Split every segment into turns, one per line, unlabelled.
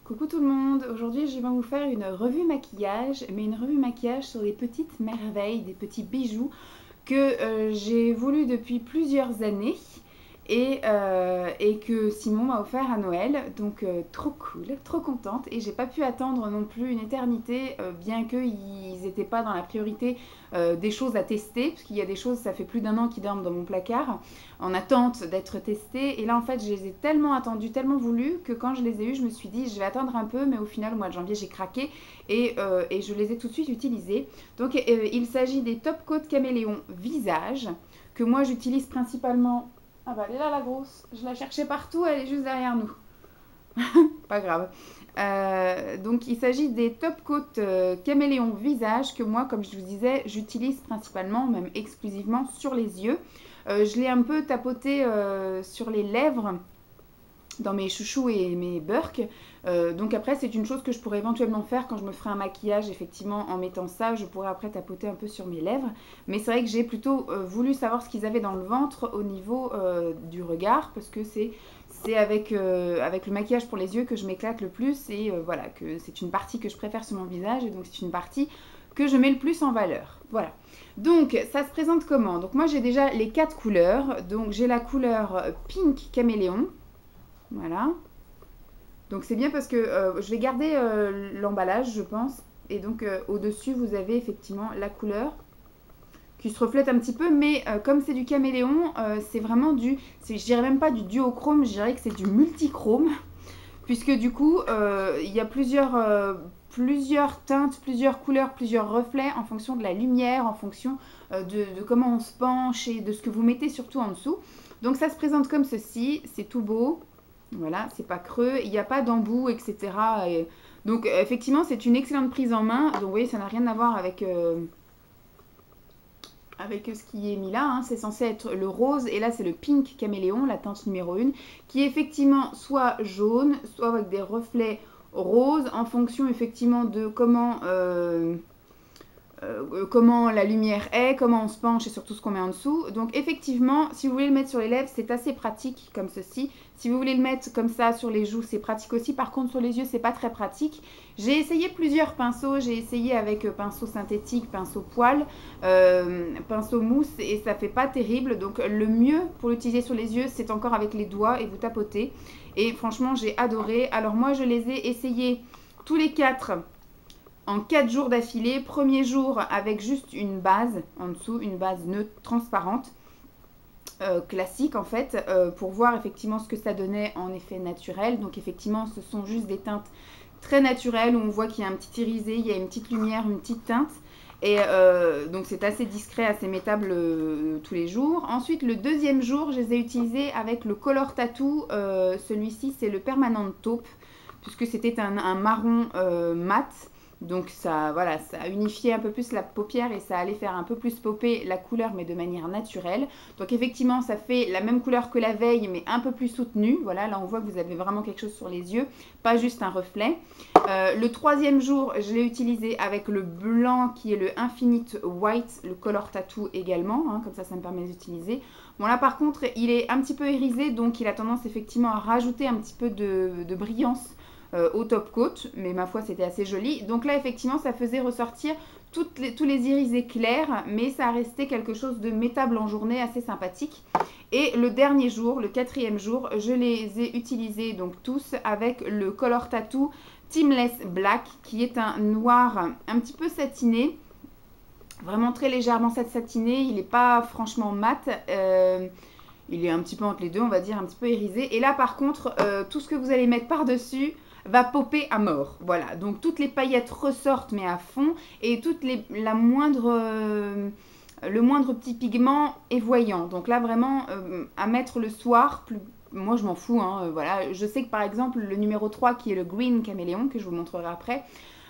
Coucou tout le monde, aujourd'hui je vais vous faire une revue maquillage, mais une revue maquillage sur des petites merveilles, des petits bijoux que j'ai voulu depuis plusieurs années et que Simon m'a offert à Noël, donc trop cool, trop contente et j'ai pas pu attendre non plus une éternité, bien qu'ils n'étaient pas dans la priorité des choses à tester, parce qu'il y a des choses, ça fait plus d'un an qui dorment dans mon placard en attente d'être testées et là en fait je les ai tellement attendues, tellement voulues que quand je les ai eues je me suis dit je vais attendre un peu, mais au final au mois de janvier j'ai craqué et je les ai tout de suite utilisées. Donc il s'agit des Top Coat Caméléon Visage que moi j'utilise principalement. Ah bah elle est là la grosse, je la cherchais partout, elle est juste derrière nous. Pas grave. Donc il s'agit des Top Coat Caméléon Visage que moi, comme je vous disais, j'utilise principalement, même exclusivement sur les yeux. Je l'ai un peu tapoté sur les lèvres dans mes chouchous et mes burks. Donc après c'est une chose que je pourrais éventuellement faire quand je me ferai un maquillage, effectivement en mettant ça, je pourrais après tapoter un peu sur mes lèvres. Mais c'est vrai que j'ai plutôt voulu savoir ce qu'ils avaient dans le ventre au niveau du regard, parce que c'est avec le maquillage pour les yeux que je m'éclate le plus et voilà, que c'est une partie que je préfère sur mon visage et donc c'est une partie que je mets le plus en valeur. Voilà. Donc ça se présente comment? Donc moi j'ai déjà les 4 couleurs. Donc j'ai la couleur Pink Caméléon. Voilà. Donc c'est bien parce que je vais garder l'emballage, je pense. Et donc au-dessus, vous avez effectivement la couleur qui se reflète un petit peu. Mais comme c'est du caméléon, c'est vraiment je dirais même pas du duochrome, je dirais que c'est du multichrome. Puisque du coup, il y a plusieurs teintes, plusieurs couleurs, plusieurs reflets en fonction de la lumière, en fonction de comment on se penche et de ce que vous mettez surtout en dessous. Donc ça se présente comme ceci, c'est tout beau. Voilà, c'est pas creux, il n'y a pas d'embout, etc. Et donc effectivement, c'est une excellente prise en main. Donc vous voyez, ça n'a rien à voir avec ce qui est mis là. Hein. C'est censé être le rose et là c'est le Pink Caméléon, la teinte numéro 1, qui est effectivement soit jaune, soit avec des reflets roses en fonction effectivement de comment la lumière est, comment on se penche et surtout ce qu'on met en dessous. Donc effectivement, si vous voulez le mettre sur les lèvres, c'est assez pratique comme ceci. Si vous voulez le mettre comme ça sur les joues, c'est pratique aussi. Par contre, sur les yeux, c'est pas très pratique. J'ai essayé plusieurs pinceaux. J'ai essayé avec pinceau synthétique, pinceau poil, pinceau mousse et ça fait pas terrible. Donc le mieux pour l'utiliser sur les yeux, c'est encore avec les doigts et vous tapotez. Et franchement, j'ai adoré. Alors moi, je les ai essayés tous les 4 en 4 jours d'affilée. Premier jour avec juste une base en dessous, une base neutre transparente, classique en fait, pour voir effectivement ce que ça donnait en effet naturel. Donc effectivement ce sont juste des teintes très naturelles où on voit qu'il y a un petit irisé, il y a une petite lumière, une petite teinte. Et donc c'est assez discret, assez mettable tous les jours. Ensuite le deuxième jour, je les ai utilisés avec le Color Tattoo. Celui-ci c'est le Permanent Taupe, puisque c'était un marron mat. Donc ça, voilà, ça a unifié un peu plus la paupière et ça allait faire un peu plus popper la couleur, mais de manière naturelle. Donc effectivement, ça fait la même couleur que la veille, mais un peu plus soutenue. Voilà, là on voit que vous avez vraiment quelque chose sur les yeux, pas juste un reflet. Le troisième jour, je l'ai utilisé avec le blanc qui est le Infinite White, le Color Tattoo également, hein, comme ça me permet d'utiliser. Bon là par contre, il est un petit peu irisé, donc il a tendance effectivement à rajouter un petit peu de brillance au top coat, mais ma foi c'était assez joli. Donc là effectivement ça faisait ressortir tous les irisés clairs, mais ça restait quelque chose de mettable en journée, assez sympathique. Et le dernier jour, le 4e jour, je les ai utilisés donc tous avec le Color Tattoo Teamless Black, qui est un noir un petit peu satiné, vraiment très légèrement satiné. Il n'est pas franchement mat, il est un petit peu entre les deux, on va dire, un petit peu irisé. Et là par contre, tout ce que vous allez mettre par dessus va popper à mort. Voilà, donc toutes les paillettes ressortent mais à fond et le moindre petit pigment est voyant. Donc là vraiment à mettre le soir, moi je m'en fous, hein, voilà. Je sais que par exemple le numéro 3 qui est le Green Caméléon, que je vous montrerai après,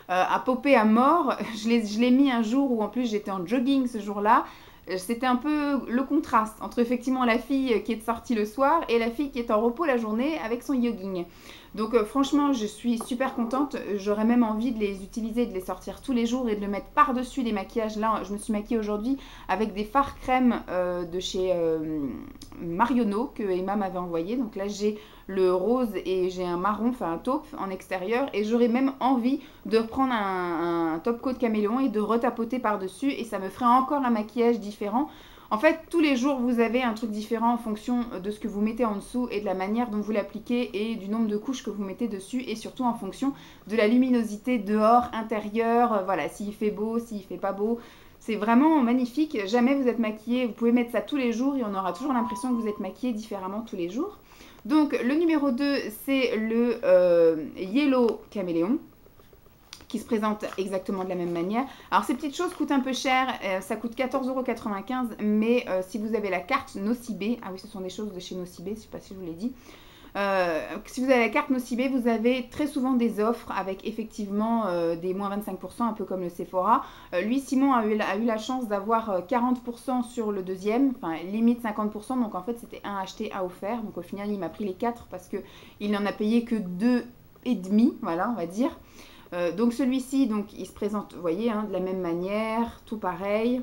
a popé à mort. Je l'ai mis un jour où en plus j'étais en jogging ce jour-là. C'était un peu le contraste entre effectivement la fille qui est sortie le soir et la fille qui est en repos la journée avec son jogging. Donc franchement, je suis super contente. J'aurais même envie de les utiliser, de les sortir tous les jours et de le mettre par-dessus les maquillages. Là, je me suis maquillée aujourd'hui avec des fards crème de chez Marionneau que Emma m'avait envoyé. Donc là, j'ai le rose et j'ai un marron, enfin un taupe en extérieur. Et j'aurais même envie de reprendre un top coat caméléon et de retapoter par-dessus. Et ça me ferait encore un maquillage différent. En fait, tous les jours, vous avez un truc différent en fonction de ce que vous mettez en dessous et de la manière dont vous l'appliquez et du nombre de couches que vous mettez dessus et surtout en fonction de la luminosité dehors, intérieur, voilà, s'il fait beau, s'il fait pas beau. C'est vraiment magnifique. Jamais vous êtes maquillé, vous pouvez mettre ça tous les jours et on aura toujours l'impression que vous êtes maquillé différemment tous les jours. Donc, le numéro 2, c'est le Yellow Caméléon, qui se présente exactement de la même manière. Alors ces petites choses coûtent un peu cher, ça coûte 14,95 €, mais si vous avez la carte Nocibé, ah oui ce sont des choses de chez Nocibé, je ne sais pas si je vous l'ai dit, si vous avez la carte Nocibé, vous avez très souvent des offres avec effectivement des moins 25%, un peu comme le Sephora. Lui, Simon a eu la chance d'avoir 40% sur le deuxième, enfin limite 50%, donc en fait c'était un acheté, un offert, donc au final il m'a pris les 4 parce qu'il n'en a payé que 2,5, voilà on va dire. Donc celui-ci, donc il se présente, vous voyez, hein, de la même manière, tout pareil.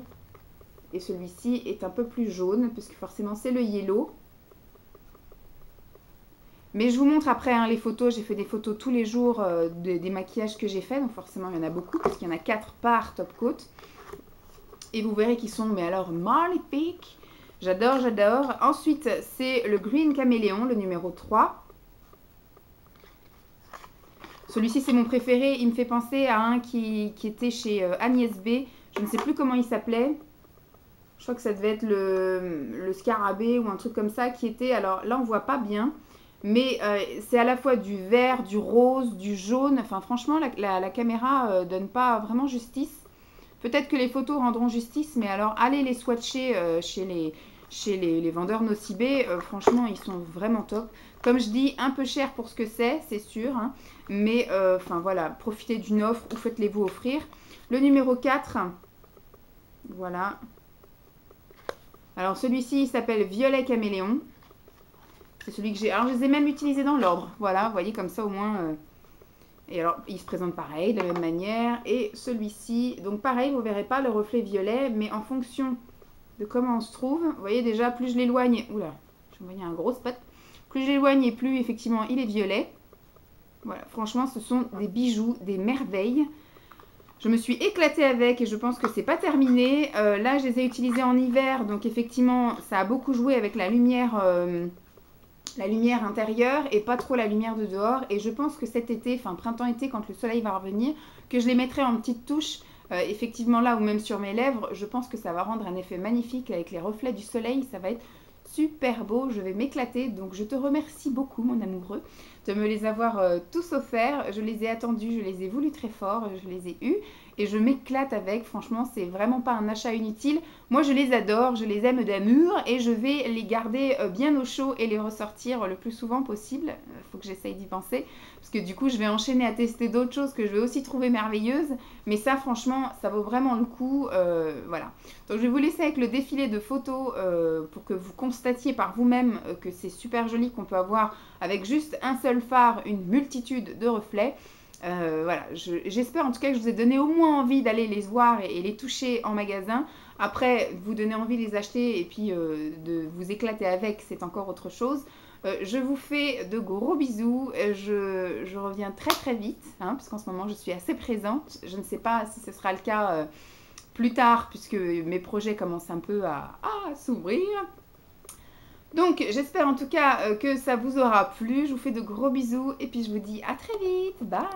Et celui-ci est un peu plus jaune, puisque forcément c'est le yellow. Mais je vous montre après hein, les photos, j'ai fait des photos tous les jours des maquillages que j'ai fait, donc forcément il y en a beaucoup, parce qu'il y en a 4 par top coat. Et vous verrez qu'ils sont, mais alors, magnifiques. J'adore, j'adore. Ensuite, c'est le Green Caméléon, le numéro 3. Celui-ci, c'est mon préféré. Il me fait penser à un qui était chez Agnès B. Je ne sais plus comment il s'appelait. Je crois que ça devait être le scarabée ou un truc comme ça qui était... Alors là, on ne voit pas bien. Mais c'est à la fois du vert, du rose, du jaune. Enfin, franchement, la caméra donne pas vraiment justice. Peut-être que les photos rendront justice. Mais alors, allez les swatcher chez les vendeurs Nocibé. Franchement, ils sont vraiment top. Comme je dis, un peu cher pour ce que c'est sûr. Hein, mais, enfin voilà, profitez d'une offre ou faites-les vous offrir. Le numéro 4, voilà. Alors, celui-ci, il s'appelle Violet Caméléon. C'est celui que j'ai... Alors, je les ai même utilisés dans l'ordre. Voilà, vous voyez, comme ça, au moins... Et alors, il se présente pareil, de la même manière. Et celui-ci, donc pareil, vous ne verrez pas le reflet violet, mais en fonction de comment on se trouve, vous voyez déjà, plus je l'éloigne... Oula, je voyais un gros spot. Plus je l'éloigne et plus, effectivement, il est violet. Voilà, franchement, ce sont des bijoux, des merveilles. Je me suis éclatée avec et je pense que c'est pas terminé. Là, je les ai utilisés en hiver, donc effectivement, ça a beaucoup joué avec la lumière intérieure et pas trop la lumière de dehors. Et je pense que cet été, enfin printemps-été, quand le soleil va revenir, que je les mettrai en petite touche, effectivement là ou même sur mes lèvres. Je pense que ça va rendre un effet magnifique avec les reflets du soleil. Ça va être super beau, je vais m'éclater. Donc je te remercie beaucoup mon amoureux de me les avoir tous offerts. Je les ai attendus, je les ai voulus très fort, je les ai eus et je m'éclate avec. Franchement, c'est vraiment pas un achat inutile. Moi, je les adore, je les aime d'amour et je vais les garder bien au chaud et les ressortir le plus souvent possible. Faut que j'essaye d'y penser parce que du coup, je vais enchaîner à tester d'autres choses que je vais aussi trouver merveilleuses. Mais ça, franchement, ça vaut vraiment le coup. Voilà. Donc, je vais vous laisser avec le défilé de photos pour que vous constatiez par vous-même que c'est super joli, qu'on peut avoir avec juste un seul phare une multitude de reflets. Voilà, j'espère en tout cas que je vous ai donné au moins envie d'aller les voir et les toucher en magasin. Après, vous donner envie de les acheter et puis de vous éclater avec, c'est encore autre chose. Je vous fais de gros bisous. Je reviens très très vite, hein, parce qu'en ce moment je suis assez présente. Je ne sais pas si ce sera le cas plus tard, puisque mes projets commencent un peu à s'ouvrir. Donc, j'espère en tout cas que ça vous aura plu. Je vous fais de gros bisous et puis je vous dis à très vite. Bye!